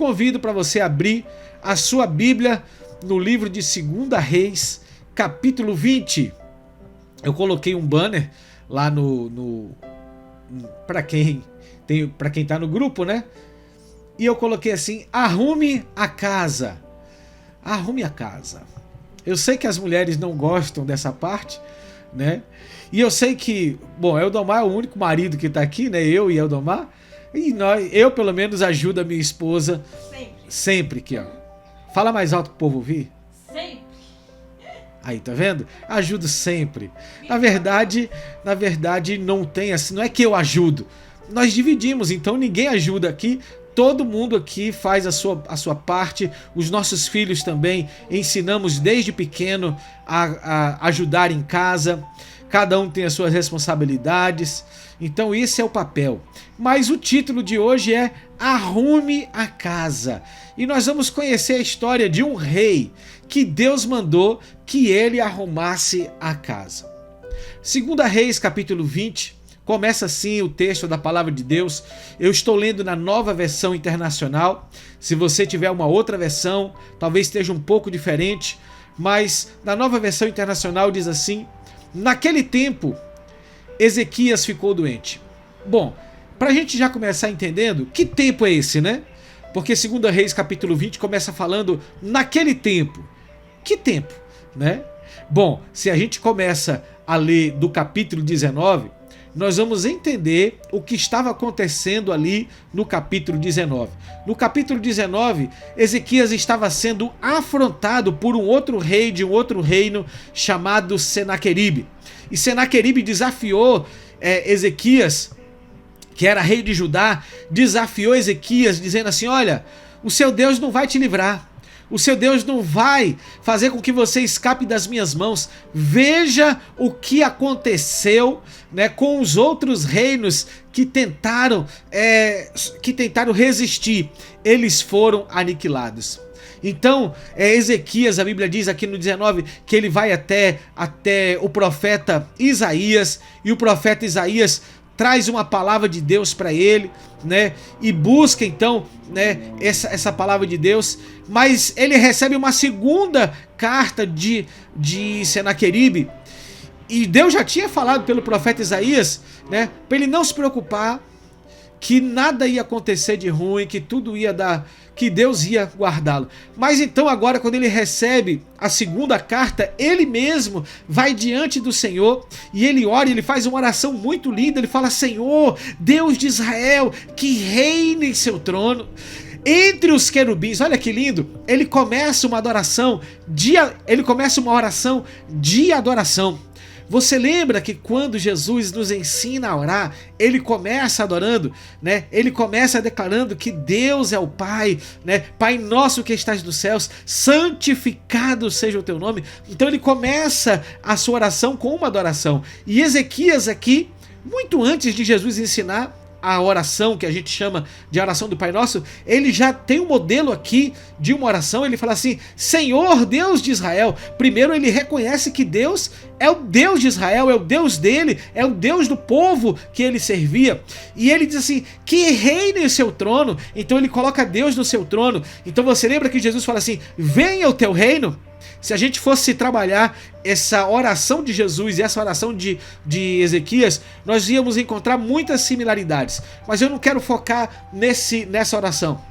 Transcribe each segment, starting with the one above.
convido para você abrir a sua Bíblia no livro de 2 Reis, capítulo 20. Eu coloquei um banner lá para quem está no grupo, né? E eu coloquei assim: arrume a casa. Arrume a casa. Eu sei que as mulheres não gostam dessa parte, né? E eu sei que, bom, Eldomar é o único marido que está aqui, né? Eu e Eldomar. E eu pelo menos ajudo a minha esposa sempre aqui, ó. Fala mais alto pro povo ouvir. Sempre. Aí, tá vendo? Ajudo sempre. Na verdade não tem assim, não é que eu ajudo. Nós dividimos, então ninguém ajuda aqui. Todo mundo aqui faz a sua parte. Os nossos filhos também ensinamos desde pequeno a ajudar em casa. Cada um tem as suas responsabilidades. Então esse é o papel. Mas o título de hoje é Arrume a Casa. E nós vamos conhecer a história de um rei que Deus mandou que ele arrumasse a casa. 2 Reis, capítulo 20, começa assim o texto da palavra de Deus. Eu estou lendo na Nova Versão Internacional. Se você tiver uma outra versão, talvez esteja um pouco diferente. Mas na Nova Versão Internacional diz assim: naquele tempo, Ezequias ficou doente. Bom, para a gente já começar entendendo, que tempo é esse, né? Porque 2 Reis capítulo 20 começa falando naquele tempo. Que tempo, né? Bom, se a gente começa a ler do capítulo 19, nós vamos entender o que estava acontecendo ali no capítulo 19. No capítulo 19, Ezequias estava sendo afrontado por um outro rei de um outro reino chamado Senaqueribe. E Senaqueribe desafiou Ezequias, que era rei de Judá, desafiou Ezequias dizendo assim: olha, o seu Deus não vai te livrar. O seu Deus não vai fazer com que você escape das minhas mãos. Veja o que aconteceu, né, com os outros reinos que tentaram resistir. Eles foram aniquilados. Então, Ezequias, a Bíblia diz aqui no 19, que ele vai até o profeta Isaías, e o profeta Isaías traz uma palavra de Deus para ele, né? E busca então, né, essa palavra de Deus. Mas ele recebe uma segunda carta de Senaqueribe. E Deus já tinha falado pelo profeta Isaías, né, para ele não se preocupar, que nada ia acontecer de ruim, que tudo ia dar, que Deus ia guardá-lo. Mas então agora, quando ele recebe a segunda carta, ele mesmo vai diante do Senhor e ele ora, ele faz uma oração muito linda. Ele fala: Senhor, Deus de Israel, que reine em seu trono entre os querubins. Olha que lindo. Ele começa uma oração de adoração. Você lembra que quando Jesus nos ensina a orar, ele começa adorando, né? Ele começa declarando que Deus é o Pai, né? Pai nosso que estás nos céus, santificado seja o teu nome. Então ele começa a sua oração com uma adoração. E Ezequias aqui, muito antes de Jesus ensinar a oração que a gente chama de oração do Pai Nosso, ele já tem um modelo aqui de uma oração. Ele fala assim: Senhor Deus de Israel. Primeiro ele reconhece que Deus é o Deus de Israel, é o Deus dele, é o Deus do povo que ele servia. E ele diz assim: que reine em seu trono. Então ele coloca Deus no seu trono. Então você lembra que Jesus fala assim: venha o teu reino? Se a gente fosse trabalhar essa oração de Jesus e essa oração de Ezequias, nós íamos encontrar muitas similaridades. Mas eu não quero focar nessa oração.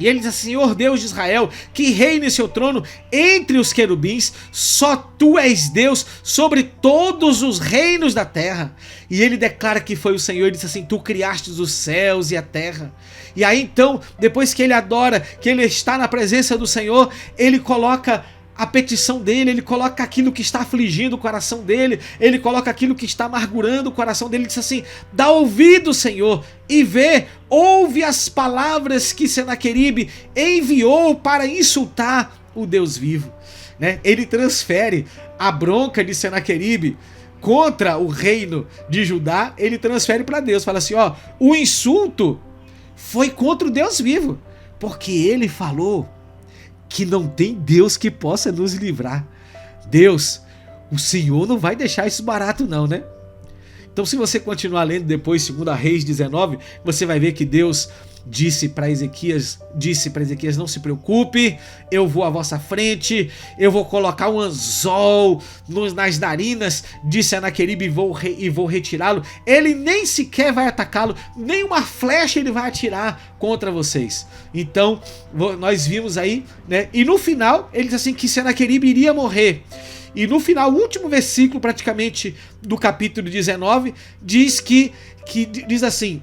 E ele diz assim: Senhor Deus de Israel, que reine em seu trono entre os querubins, só tu és Deus sobre todos os reinos da terra. E ele declara que foi o Senhor. Ele diz assim: tu criaste os céus e a terra. E aí então, depois que ele adora, que ele está na presença do Senhor, ele coloca a petição dele, ele coloca aquilo que está afligindo o coração dele, ele coloca aquilo que está amargurando o coração dele. Ele diz assim: dá ouvido, Senhor, e ouve as palavras que Senaqueribe enviou para insultar o Deus vivo, né? Ele transfere a bronca de Senaqueribe contra o reino de Judá, ele transfere para Deus. Fala assim: ó, o insulto foi contra o Deus vivo, porque ele falou que não tem Deus que possa nos livrar. Deus, o Senhor não vai deixar isso barato não, né? Então, se você continuar lendo depois 2 Reis 19, você vai ver que Deus disse para Ezequias, não se preocupe, eu vou à vossa frente, eu vou colocar um anzol nas narinas de Senaqueribe e vou retirá-lo. Ele nem sequer vai atacá-lo, nem uma flecha ele vai atirar contra vocês. Então, nós vimos aí, né? E no final, ele diz assim que Senaqueribe iria morrer. E no final, o último versículo praticamente do capítulo 19, diz diz assim: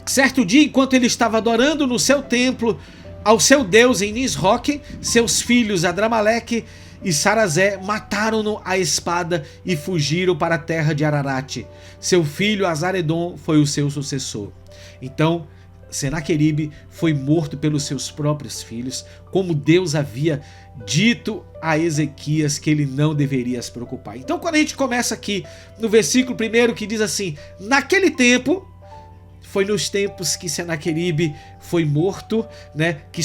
certo dia, enquanto ele estava adorando no seu templo ao seu Deus em Nisroque, seus filhos Adramaleque e Sarazé mataram-no à espada e fugiram para a terra de Ararate. Seu filho Azaredom foi o seu sucessor. Então, Senaqueribe foi morto pelos seus próprios filhos, como Deus havia dito a Ezequias que ele não deveria se preocupar. Então, quando a gente começa aqui no versículo 1 que diz assim: naquele tempo, foi nos tempos que Senaqueribe foi morto, né, que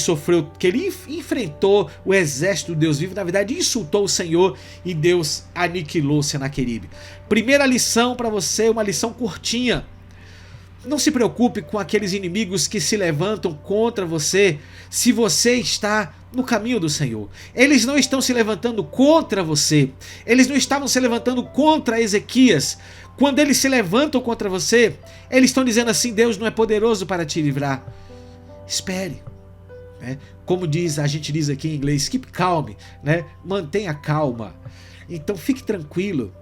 ele enfrentou o exército do Deus vivo, na verdade insultou o Senhor e Deus aniquilou Senaqueribe. Primeira lição para você, uma lição curtinha. Não se preocupe com aqueles inimigos que se levantam contra você se você está no caminho do Senhor. Eles não estão se levantando contra você. Eles não estavam se levantando contra Ezequias. Quando eles se levantam contra você, eles estão dizendo assim: Deus não é poderoso para te livrar. Espere. Né? Como a gente diz aqui em inglês, keep calm, né? Mantenha calma. Então fique tranquilo.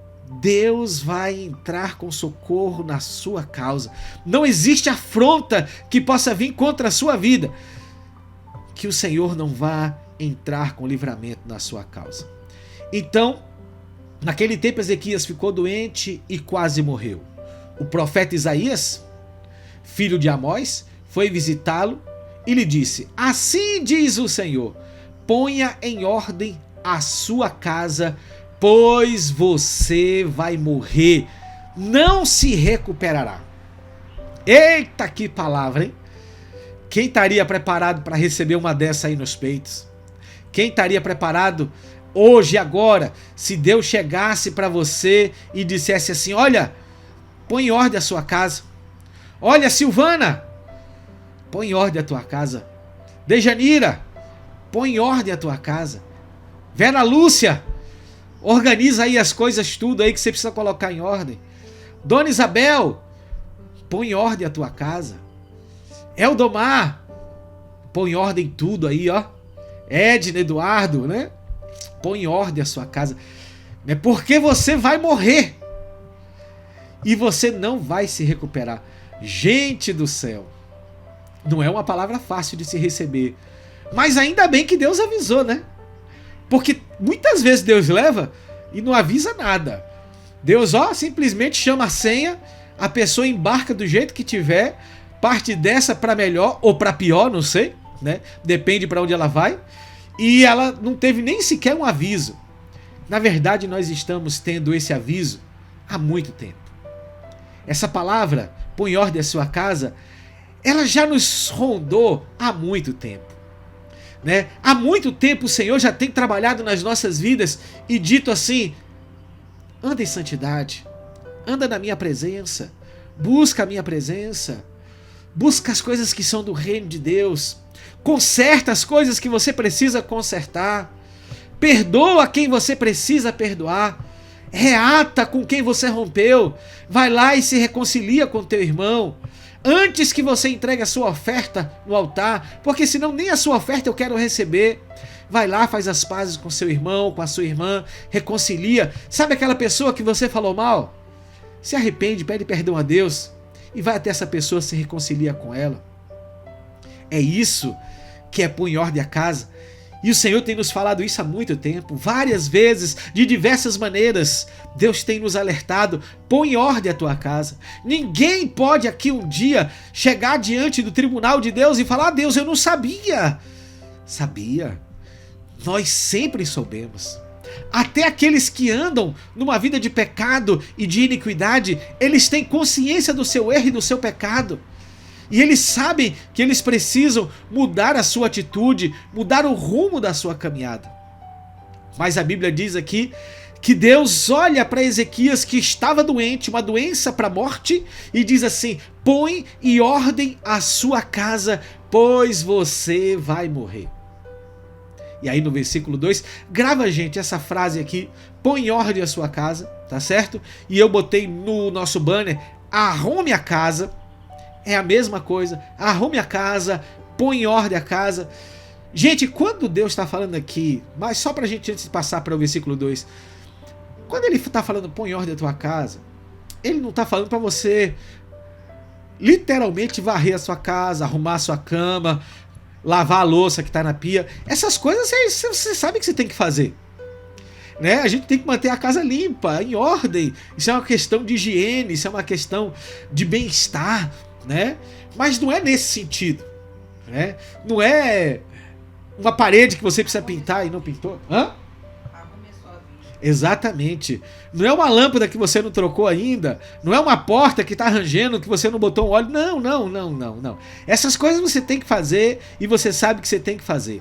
Deus vai entrar com socorro na sua causa. Não existe afronta que possa vir contra a sua vida que o Senhor não vá entrar com livramento na sua causa. Então, naquele tempo Ezequias ficou doente e quase morreu. O profeta Isaías, filho de Amós, foi visitá-lo e lhe disse: assim diz o Senhor, ponha em ordem a sua casa, pois você vai morrer, não se recuperará. Eita, que palavra, hein? Quem estaria preparado para receber uma dessa aí nos peitos? Quem estaria preparado hoje, agora, se Deus chegasse para você e dissesse assim: olha, põe em ordem a sua casa. Olha, Silvana, põe em ordem a tua casa. Dejanira, põe em ordem a tua casa. Vera Lúcia, organiza aí as coisas, tudo aí que você precisa colocar em ordem. Dona Isabel, põe em ordem a tua casa. Eldomar, põe em ordem tudo aí, ó. Edna, Eduardo, né? Põe em ordem a sua casa. Porque você vai morrer. E você não vai se recuperar. Gente do céu. Não é uma palavra fácil de se receber. Mas ainda bem que Deus avisou, né? Porque muitas vezes Deus leva e não avisa nada. Deus, simplesmente chama a senha, a pessoa embarca do jeito que tiver, parte dessa para melhor ou para pior, não sei, né? Depende para onde ela vai. E ela não teve nem sequer um aviso. Na verdade, nós estamos tendo esse aviso há muito tempo. Essa palavra, põe em ordem a sua casa, ela já nos rondou há muito tempo. Né? Há muito tempo o Senhor já tem trabalhado nas nossas vidas e dito assim: anda em santidade, anda na minha presença, busca a minha presença, busca as coisas que são do reino de Deus, conserta as coisas que você precisa consertar, perdoa quem você precisa perdoar, reata com quem você rompeu, vai lá e se reconcilia com teu irmão, antes que você entregue a sua oferta no altar, porque senão nem a sua oferta eu quero receber. Vai lá, faz as pazes com seu irmão, com a sua irmã, reconcilia. Sabe aquela pessoa que você falou mal? Se arrepende, pede perdão a Deus e vai até essa pessoa, se reconcilia com ela. É isso que é pôr em ordem a casa. E o Senhor tem nos falado isso há muito tempo, várias vezes, de diversas maneiras. Deus tem nos alertado: põe em ordem a tua casa. Ninguém pode aqui um dia chegar diante do tribunal de Deus e falar: Deus, eu não sabia. Sabia. Nós sempre soubemos. Até aqueles que andam numa vida de pecado e de iniquidade, eles têm consciência do seu erro e do seu pecado. E eles sabem que eles precisam mudar a sua atitude, mudar o rumo da sua caminhada. Mas a Bíblia diz aqui: que Deus olha para Ezequias, que estava doente, uma doença para a morte, e diz assim: põe em ordem a sua casa, pois você vai morrer. E aí no versículo 2, grava, gente, essa frase aqui: põe em ordem a sua casa, tá certo? E eu botei no nosso banner: arrume a casa. É a mesma coisa, arrume a casa, põe em ordem a casa. Gente, quando Deus está falando aqui, mas só pra gente, antes de passar para o versículo 2, quando ele está falando põe em ordem a tua casa, ele não está falando para você literalmente varrer a sua casa, arrumar a sua cama, lavar a louça que está na pia. Essas coisas você sabe que você tem que fazer, né? A gente tem que manter a casa limpa, em ordem. Isso é uma questão de higiene, isso é uma questão de bem-estar, né? Mas não é nesse sentido, né? Não é uma parede que você precisa pintar e não pintou. Hã? Exatamente. Não é uma lâmpada que você não trocou ainda. Não é uma porta que está rangendo que você não botou um óleo. Não. Essas coisas você tem que fazer e você sabe que você tem que fazer.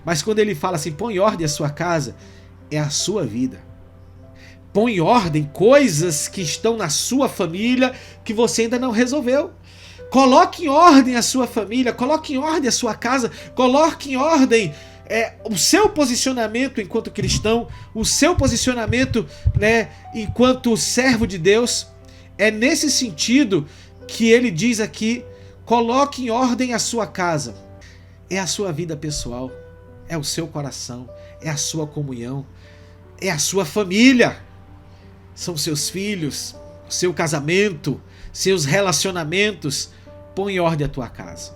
Mas quando ele fala assim, põe em ordem a sua casa, é a sua vida. Põe em ordem coisas que estão na sua família que você ainda não resolveu. Coloque em ordem a sua família, coloque em ordem a sua casa, coloque em ordem o seu posicionamento enquanto cristão, o seu posicionamento, né, enquanto servo de Deus. É nesse sentido que ele diz aqui: coloque em ordem a sua casa. É a sua vida pessoal, é o seu coração, é a sua comunhão, é a sua família, são seus filhos, seu casamento, seus relacionamentos. Põe em ordem a tua casa.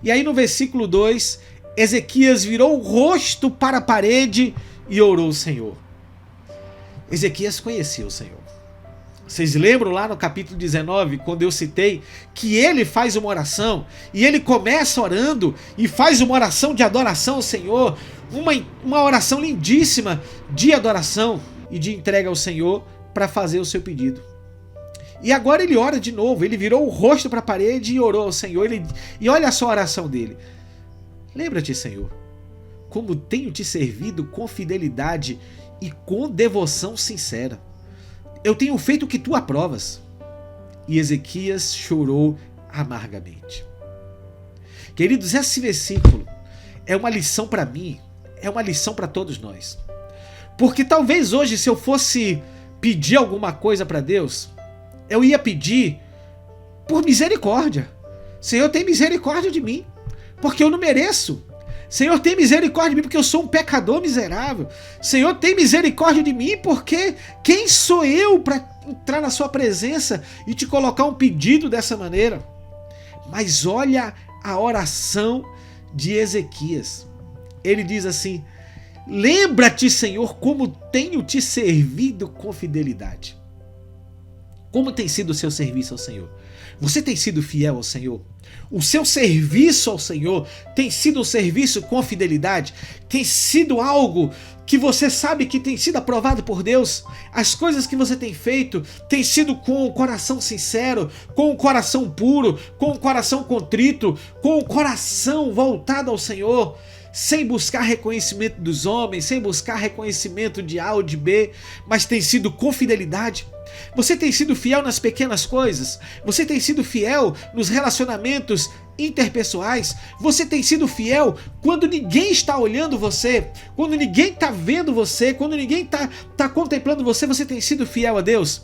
E aí no versículo 2, Ezequias virou o rosto para a parede e orou ao Senhor. Ezequias conhecia o Senhor. Vocês lembram lá no capítulo 19, quando eu citei que ele faz uma oração, e ele começa orando e faz uma oração de adoração ao Senhor, uma oração lindíssima de adoração e de entrega ao Senhor para fazer o seu pedido. E agora ele ora de novo, ele virou o rosto para a parede e orou ao Senhor. E olha só a oração dele: lembra-te, Senhor, como tenho te servido com fidelidade e com devoção sincera. Eu tenho feito o que tu aprovas. E Ezequias chorou amargamente. Queridos, esse versículo é uma lição para mim, é uma lição para todos nós. Porque talvez hoje, se eu fosse pedir alguma coisa para Deus, eu ia pedir por misericórdia. Senhor, tem misericórdia de mim, porque eu não mereço. Senhor, tem misericórdia de mim, porque eu sou um pecador miserável. Senhor, tem misericórdia de mim, porque quem sou eu para entrar na sua presença e te colocar um pedido dessa maneira? Mas olha a oração de Ezequias. Ele diz assim: lembra-te, Senhor, como tenho te servido com fidelidade. Como tem sido o seu serviço ao Senhor? Você tem sido fiel ao Senhor? O seu serviço ao Senhor tem sido um serviço com fidelidade? Tem sido algo que você sabe que tem sido aprovado por Deus? As coisas que você tem feito tem sido com o coração sincero, com o coração puro, com o coração contrito, com o coração voltado ao Senhor? Sem buscar reconhecimento dos homens, sem buscar reconhecimento de A ou de B, mas tem sido com fidelidade? Você tem sido fiel nas pequenas coisas? Você tem sido fiel nos relacionamentos interpessoais? Você tem sido fiel quando ninguém está olhando você? Quando ninguém está vendo você? Quando ninguém está contemplando você? Você tem sido fiel a Deus?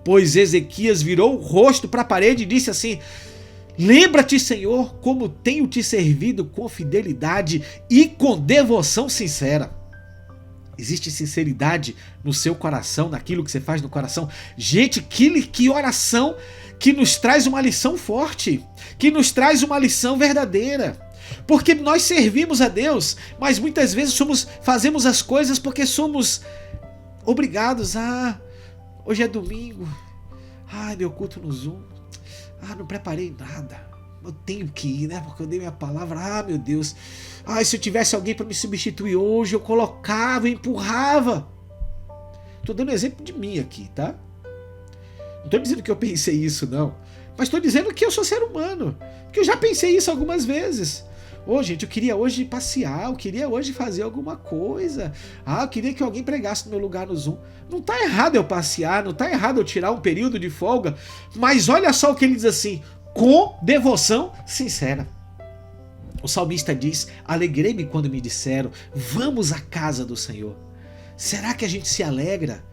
Pois Ezequias virou o rosto para a parede e disse assim: lembra-te, Senhor, como tenho te servido com fidelidade e com devoção sincera. Existe sinceridade no seu coração, naquilo que você faz no coração? Gente, que oração que nos traz uma lição forte, que nos traz uma lição verdadeira. Porque nós servimos a Deus, mas muitas vezes fazemos as coisas porque somos obrigados. Hoje é domingo, meu culto no Zoom, não preparei nada. Eu tenho que ir, né? Porque eu dei minha palavra. Meu Deus. Se eu tivesse alguém para me substituir hoje, eu colocava, eu empurrava. Tô dando exemplo de mim aqui, tá? Não tô dizendo que eu pensei isso, não. Mas tô dizendo que eu sou ser humano. Que eu já pensei isso algumas vezes. Ô, gente, eu queria hoje passear, eu queria hoje fazer alguma coisa. Eu queria que alguém pregasse no meu lugar no Zoom. Não tá errado eu passear, não tá errado eu tirar um período de folga, mas olha só o que ele diz assim, com devoção sincera. O salmista diz, alegrei-me quando me disseram, vamos à casa do Senhor. Será que a gente se alegra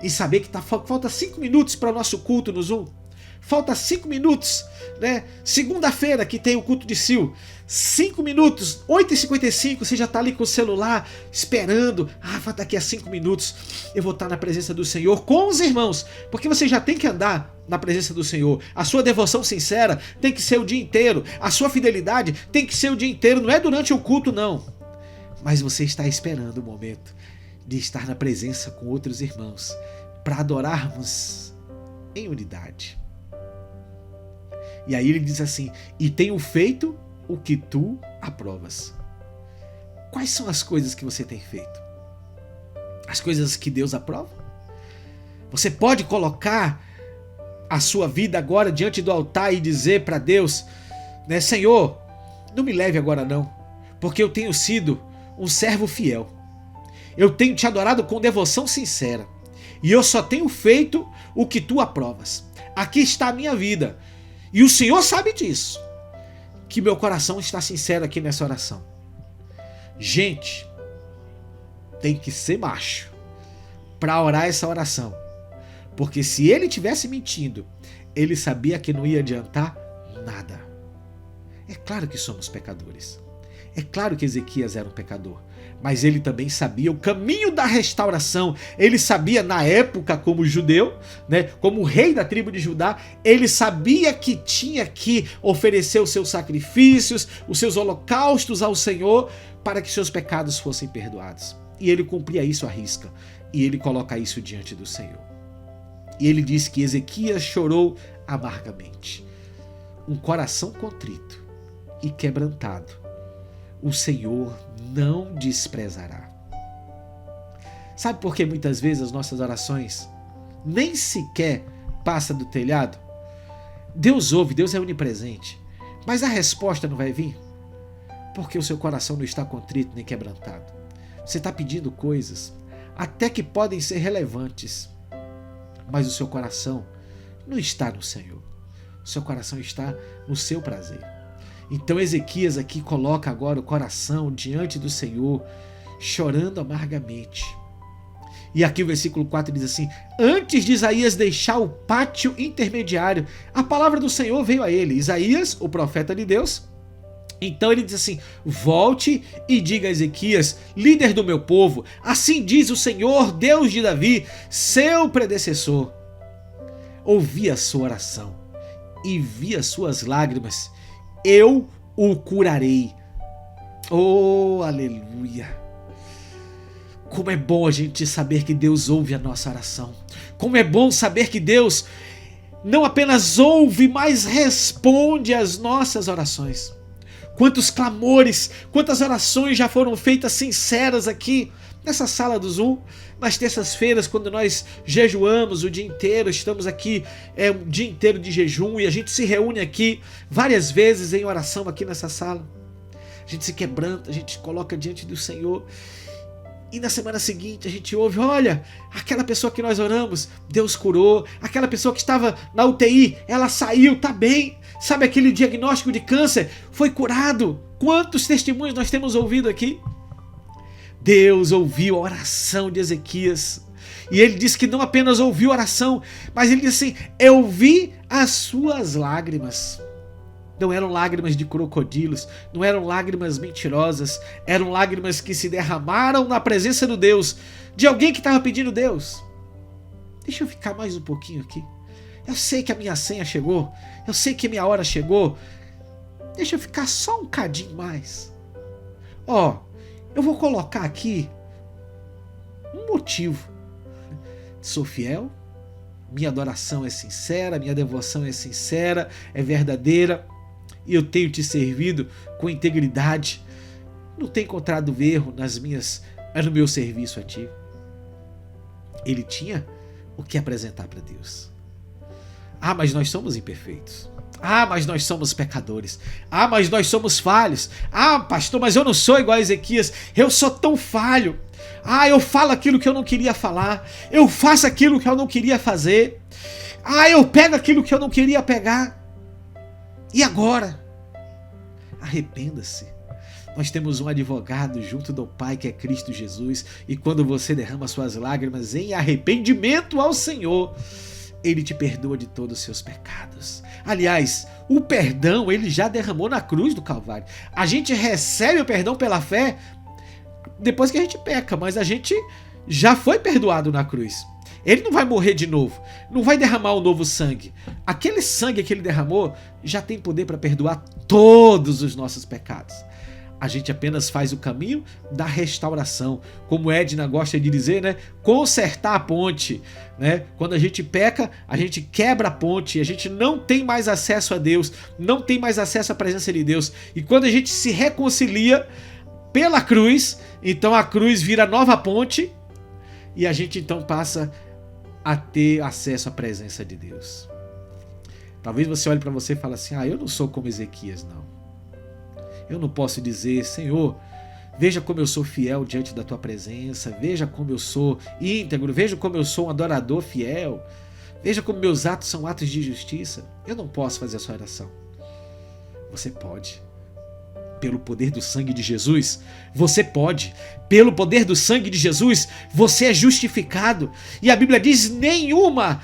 em saber que falta 5 minutos para o nosso culto no Zoom? Falta 5 minutos, né? Segunda-feira que tem o culto de Sil. 5 minutos, 8h55, você já está ali com o celular esperando. Daqui a 5 minutos eu vou estar na presença do Senhor com os irmãos. Porque você já tem que andar na presença do Senhor. A sua devoção sincera tem que ser o dia inteiro. A sua fidelidade tem que ser o dia inteiro. Não é durante o culto, não. Mas você está esperando o momento de estar na presença com outros irmãos para adorarmos em unidade. E aí ele diz assim, e tenho feito o que tu aprovas. Quais são as coisas que você tem feito? As coisas que Deus aprova? Você pode colocar a sua vida agora diante do altar e dizer para Deus, né, Senhor, não me leve agora não, porque eu tenho sido um servo fiel. Eu tenho te adorado com devoção sincera. E eu só tenho feito o que tu aprovas. Aqui está a minha vida. E o Senhor sabe disso, que meu coração está sincero aqui nessa oração. Gente, tem que ser macho para orar essa oração. Porque se ele tivesse mentindo, ele sabia que não ia adiantar nada. É claro que somos pecadores. É claro que Ezequias era um pecador. Mas ele também sabia o caminho da restauração. Ele sabia na época como judeu, né, como rei da tribo de Judá, ele sabia que tinha que oferecer os seus sacrifícios, os seus holocaustos ao Senhor para que seus pecados fossem perdoados. E ele cumpria isso à risca. E ele coloca isso diante do Senhor. E ele diz que Ezequias chorou amargamente. Um coração contrito e quebrantado o Senhor não desprezará. Sabe por que muitas vezes as nossas orações nem sequer passam do telhado? Deus ouve, Deus é onipresente, mas a resposta não vai vir? Porque o seu coração não está contrito nem quebrantado. Você está pedindo coisas até que podem ser relevantes, mas o seu coração não está no Senhor. O seu coração está no seu prazer. Então Ezequias aqui coloca agora o coração diante do Senhor, chorando amargamente. E aqui o versículo 4 diz assim, antes de Isaías deixar o pátio intermediário, a palavra do Senhor veio a ele. Isaías, o profeta de Deus. Então ele diz assim, volte e diga a Ezequias, líder do meu povo, assim diz o Senhor, Deus de Davi, seu predecessor. Ouvi a sua oração e vi as suas lágrimas. Eu o curarei. Oh, aleluia. Como é bom a gente saber que Deus ouve a nossa oração. Como é bom saber que Deus não apenas ouve, mas responde às nossas orações. Quantos clamores, quantas orações já foram feitas sinceras aqui nessa sala do Zoom, nas terças-feiras, quando nós jejuamos o dia inteiro, estamos aqui, um dia inteiro de jejum, e a gente se reúne aqui várias vezes em oração aqui nessa sala. A gente se quebranta, a gente coloca diante do Senhor, e na semana seguinte a gente ouve, olha, aquela pessoa que nós oramos, Deus curou, aquela pessoa que estava na UTI, ela saiu, tá bem, sabe aquele diagnóstico de câncer, foi curado. Quantos testemunhos nós temos ouvido aqui? Deus ouviu a oração de Ezequias. E ele disse que não apenas ouviu a oração, mas ele disse assim, eu vi as suas lágrimas. Não eram lágrimas de crocodilos, não eram lágrimas mentirosas, eram lágrimas que se derramaram na presença do Deus, de alguém que estava pedindo Deus. Deixa eu ficar mais um pouquinho aqui. Eu sei que a minha senha chegou, eu sei que a minha hora chegou. Deixa eu ficar só um cadinho mais. Eu vou colocar aqui um motivo. Sou fiel, minha adoração é sincera, minha devoção é sincera, é verdadeira, e eu tenho te servido com integridade. Não tenho encontrado erro no meu serviço a ti. Ele tinha o que apresentar para Deus. Mas nós somos imperfeitos. Ah, mas nós somos pecadores. Ah, mas nós somos falhos. Ah, pastor, mas eu não sou igual a Ezequias. Eu sou tão falho. Ah, eu falo aquilo que eu não queria falar. Eu faço aquilo que eu não queria fazer. Ah, eu pego aquilo que eu não queria pegar. E agora? Arrependa-se. Nós temos um advogado junto do Pai, que é Cristo Jesus. E quando você derrama suas lágrimas em arrependimento ao Senhor, Ele te perdoa de todos os seus pecados. Aliás, o perdão Ele já derramou na cruz do Calvário. A gente recebe o perdão pela fé depois que a gente peca, mas a gente já foi perdoado na cruz. Ele não vai morrer de novo, não vai derramar um novo sangue. Aquele sangue que Ele derramou já tem poder para perdoar todos os nossos pecados. A gente apenas faz o caminho da restauração. Como Edna gosta de dizer, né? Consertar a ponte. Né? Quando a gente peca, a gente quebra a ponte. A gente não tem mais acesso a Deus. Não tem mais acesso à presença de Deus. E quando a gente se reconcilia pela cruz, então a cruz vira nova ponte. E a gente então passa a ter acesso à presença de Deus. Talvez você olhe para você e fale assim: eu não sou como Ezequias, não. Eu não posso dizer: Senhor, veja como eu sou fiel diante da tua presença, veja como eu sou íntegro, veja como eu sou um adorador fiel, veja como meus atos são atos de justiça. Eu não posso fazer essa oração. Você pode. Pelo poder do sangue de Jesus, você pode. Pelo poder do sangue de Jesus, você é justificado. E a Bíblia diz: nenhuma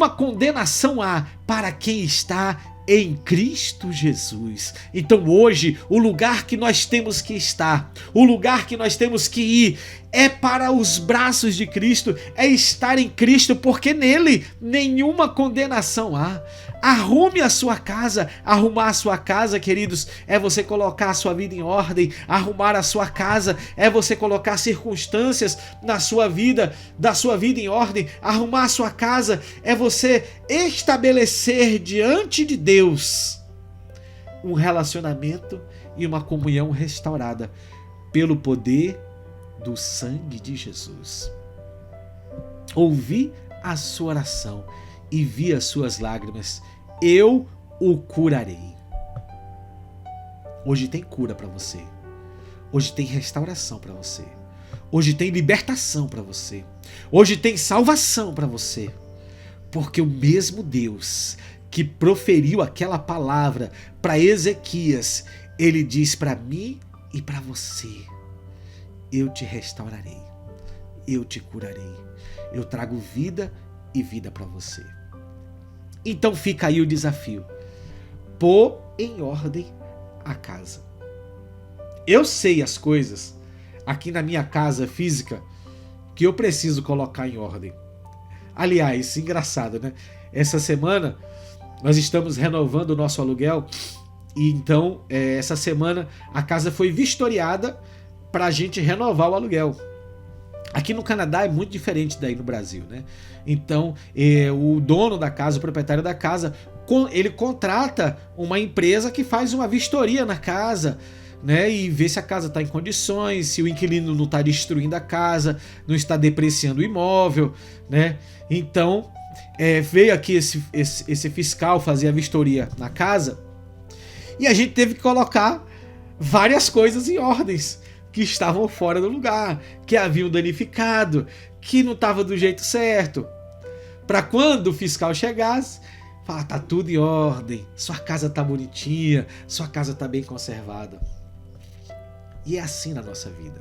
condenação há para quem está em Cristo Jesus. Então hoje, o lugar que nós temos que estar, o lugar que nós temos que ir, é para os braços de Cristo, é estar em Cristo, porque nele nenhuma condenação há. Arrume a sua casa. Arrumar a sua casa, queridos, é você colocar a sua vida em ordem. Arrumar a sua casa é você colocar circunstâncias na sua vida, da sua vida em ordem. Arrumar a sua casa é você estabelecer diante de Deus um relacionamento e uma comunhão restaurada pelo poder do sangue de Jesus. Ouvi a sua oração e vi as suas lágrimas. Eu o curarei. Hoje tem cura para você. Hoje tem restauração para você. Hoje tem libertação para você. Hoje tem salvação para você. Porque o mesmo Deus que proferiu aquela palavra para Ezequias, Ele diz para mim e para você: eu te restaurarei. Eu te curarei. Eu trago vida e vida para você. Então fica aí o desafio: pôr em ordem a casa. Eu sei as coisas aqui na minha casa física que eu preciso colocar em ordem. Aliás, engraçado, né? Essa semana nós estamos renovando o nosso aluguel e então essa semana a casa foi vistoriada para a gente renovar o aluguel. Aqui no Canadá é muito diferente daí no Brasil, né? Então, o dono da casa, o proprietário da casa, ele contrata uma empresa que faz uma vistoria na casa, né? E vê se a casa está em condições, se o inquilino não está destruindo a casa, não está depreciando o imóvel, né? Então, veio aqui esse fiscal fazer a vistoria na casa e a gente teve que colocar várias coisas em ordens que estavam fora do lugar, que haviam danificado, que não estava do jeito certo. Para quando o fiscal chegasse, falar: tá tudo em ordem, sua casa tá bonitinha, sua casa tá bem conservada. E é assim na nossa vida.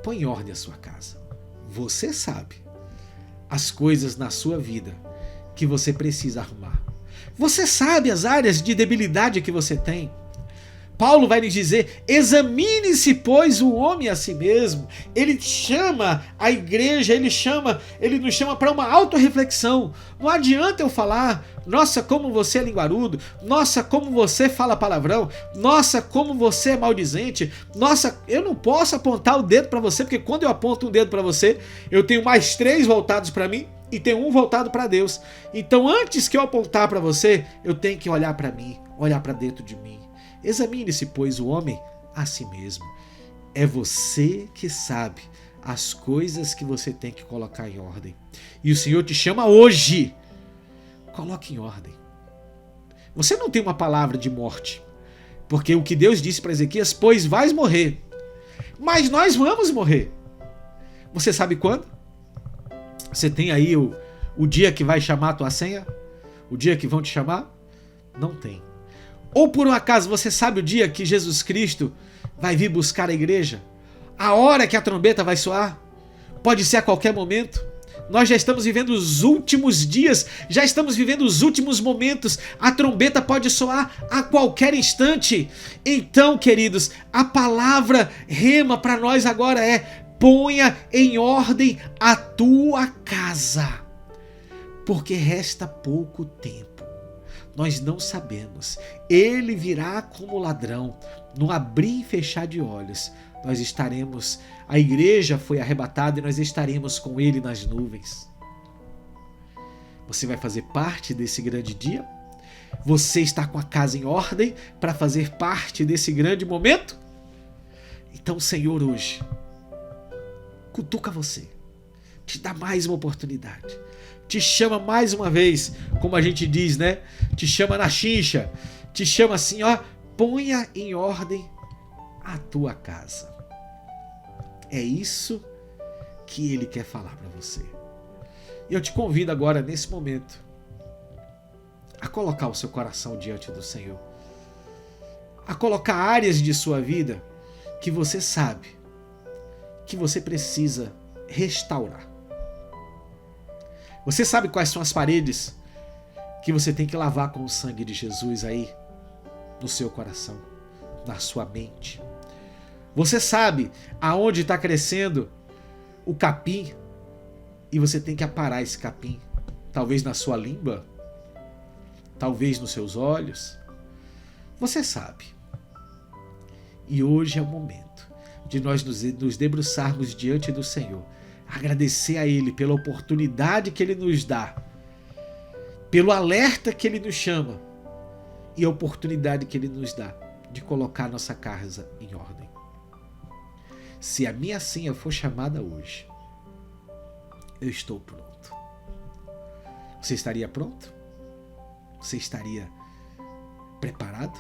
Põe em ordem a sua casa. Você sabe as coisas na sua vida que você precisa arrumar. Você sabe as áreas de debilidade que você tem. Paulo vai nos dizer: examine-se, pois, o homem a si mesmo. Ele chama a igreja, ele nos chama para uma autorreflexão. Não adianta eu falar: nossa, como você é linguarudo, nossa, como você fala palavrão, nossa, como você é maldizente, nossa, eu não posso apontar o dedo para você, porque quando eu aponto um dedo para você, eu tenho mais 3 voltados para mim e tenho um voltado para Deus. Então, antes que eu apontar para você, eu tenho que olhar para mim, olhar para dentro de mim. Examine-se, pois, o homem a si mesmo. É você que sabe as coisas que você tem que colocar em ordem. E o Senhor te chama hoje. coloque em ordem. Você não tem uma palavra de morte, porque o que Deus disse para Ezequias, pois vais morrer, mas nós vamos morrer. Você sabe quando? Você tem aí o dia que vai chamar a tua senha? O dia que vão te chamar? Não tem. Ou por um acaso você sabe o dia que Jesus Cristo vai vir buscar a igreja? A hora que a trombeta vai soar? Pode ser a qualquer momento. Nós já estamos vivendo os últimos dias, já estamos vivendo os últimos momentos. A trombeta pode soar a qualquer instante. Então, queridos, a palavra rema para nós agora é: ponha em ordem a tua casa, porque resta pouco tempo. Nós não sabemos. Ele virá como ladrão, no abrir e fechar de olhos. Nós estaremos, a igreja foi arrebatada e nós estaremos com ele nas nuvens. Você vai fazer parte desse grande dia? Você está com a casa em ordem para fazer parte desse grande momento? Então o Senhor hoje cutuca você, te dá mais uma oportunidade, te chama mais uma vez, como a gente diz, né? Te chama na chincha, te chama assim, ó, ponha em ordem a tua casa. É isso que ele quer falar para você. E eu te convido agora, nesse momento, a colocar o seu coração diante do Senhor, a colocar áreas de sua vida que você sabe que você precisa restaurar. Você sabe quais são as paredes que você tem que lavar com o sangue de Jesus aí no seu coração, na sua mente. Você sabe aonde está crescendo o capim e você tem que aparar esse capim, talvez na sua língua, talvez nos seus olhos. Você sabe. E hoje é o momento de nós nos debruçarmos diante do Senhor, agradecer a Ele pela oportunidade que Ele nos dá, pelo alerta que Ele nos chama e a oportunidade que Ele nos dá de colocar nossa casa em ordem. Se a minha senha for chamada hoje, eu estou pronto. Você estaria pronto? Você estaria preparado?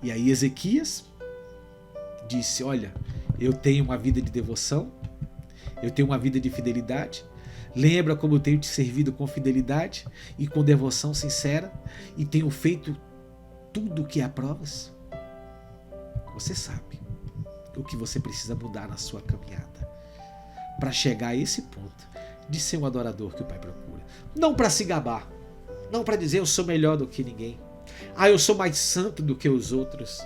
E aí Ezequias disse: olha, eu tenho uma vida de devoção, eu tenho uma vida de fidelidade. Lembra como eu tenho te servido com fidelidade e com devoção sincera e tenho feito tudo o que aprovas? Você sabe o que você precisa mudar na sua caminhada para chegar a esse ponto de ser um adorador que o Pai procura. Não para se gabar, não para dizer eu sou melhor do que ninguém, eu sou mais santo do que os outros.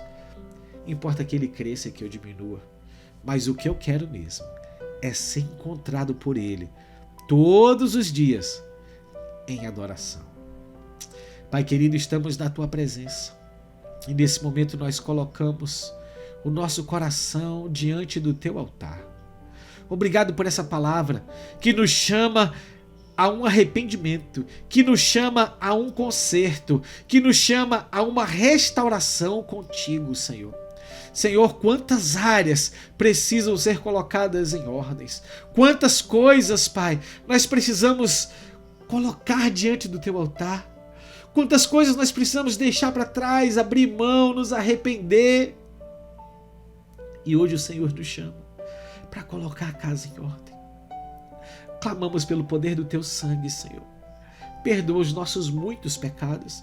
Importa que ele cresça e que eu diminua, mas o que eu quero mesmo é ser encontrado por ele todos os dias em adoração. Pai querido, estamos na tua presença e nesse momento nós colocamos o nosso coração diante do teu altar. Obrigado por essa palavra que nos chama a um arrependimento, que nos chama a um conserto, que nos chama a uma restauração contigo, Senhor. Senhor, quantas áreas precisam ser colocadas em ordens, quantas coisas, Pai, nós precisamos colocar diante do teu altar, quantas coisas nós precisamos deixar para trás, abrir mão, nos arrepender. E hoje o Senhor nos chama para colocar a casa em ordem. Clamamos pelo poder do teu sangue, Senhor. Perdoa os nossos muitos pecados,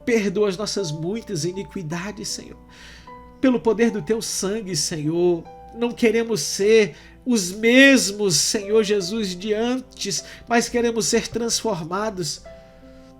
perdoa as nossas muitas iniquidades, Senhor. Pelo poder do teu sangue, Senhor, não queremos ser os mesmos, Senhor Jesus, de antes, mas queremos ser transformados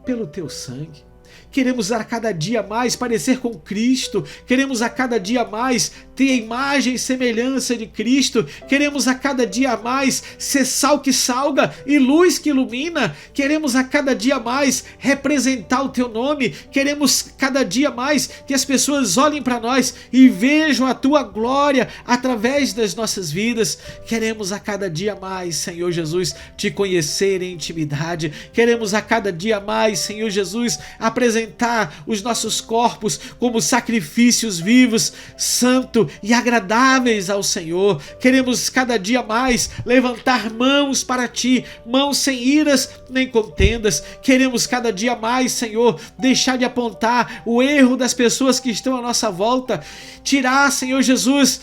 pelo teu sangue. Queremos a cada dia mais parecer com Cristo, queremos a cada dia mais ter a imagem e semelhança de Cristo, queremos a cada dia mais ser sal que salga e luz que ilumina, queremos a cada dia mais representar o teu nome, queremos cada dia mais que as pessoas olhem para nós e vejam a tua glória através das nossas vidas, queremos a cada dia mais, Senhor Jesus, te conhecer em intimidade, queremos a cada dia mais, Senhor Jesus, apresentar apresentar os nossos corpos como sacrifícios vivos, santo e agradáveis ao Senhor. Queremos cada dia mais levantar mãos para Ti, mãos sem iras nem contendas. Queremos cada dia mais, Senhor, deixar de apontar o erro das pessoas que estão à nossa volta, tirar, Senhor Jesus,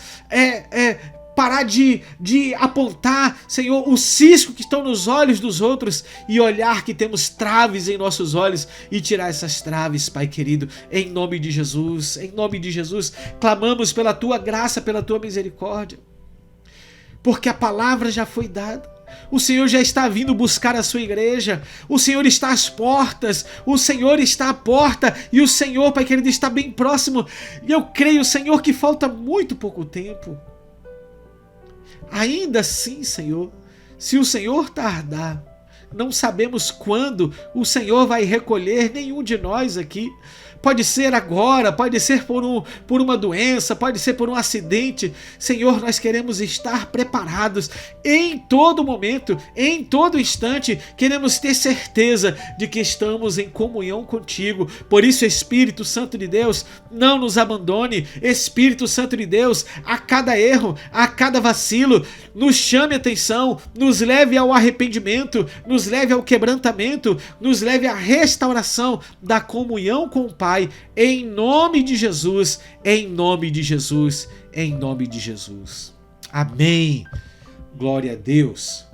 parar de apontar, Senhor, o cisco que estão nos olhos dos outros e olhar que temos traves em nossos olhos e tirar essas traves, Pai querido, em nome de Jesus, clamamos pela Tua graça, pela Tua misericórdia, porque a palavra já foi dada. O Senhor já está vindo buscar a sua igreja. O Senhor está às portas. O Senhor está à porta. E o Senhor, Pai querido, está bem próximo. E eu creio, Senhor, que falta muito pouco tempo. Ainda assim, Senhor, se o Senhor tardar, não sabemos quando o Senhor vai recolher nenhum de nós aqui. Pode ser agora, pode ser por uma doença, pode ser por um acidente. Senhor, nós queremos estar preparados em todo momento, em todo instante. Queremos ter certeza de que estamos em comunhão contigo. Por isso, Espírito Santo de Deus, não nos abandone. Espírito Santo de Deus, a cada erro, a cada vacilo, nos chame a atenção, nos leve ao arrependimento, nos leve ao quebrantamento, nos leve à restauração da comunhão com o Pai. Em nome de Jesus, em nome de Jesus, em nome de Jesus. Amém. Glória a Deus.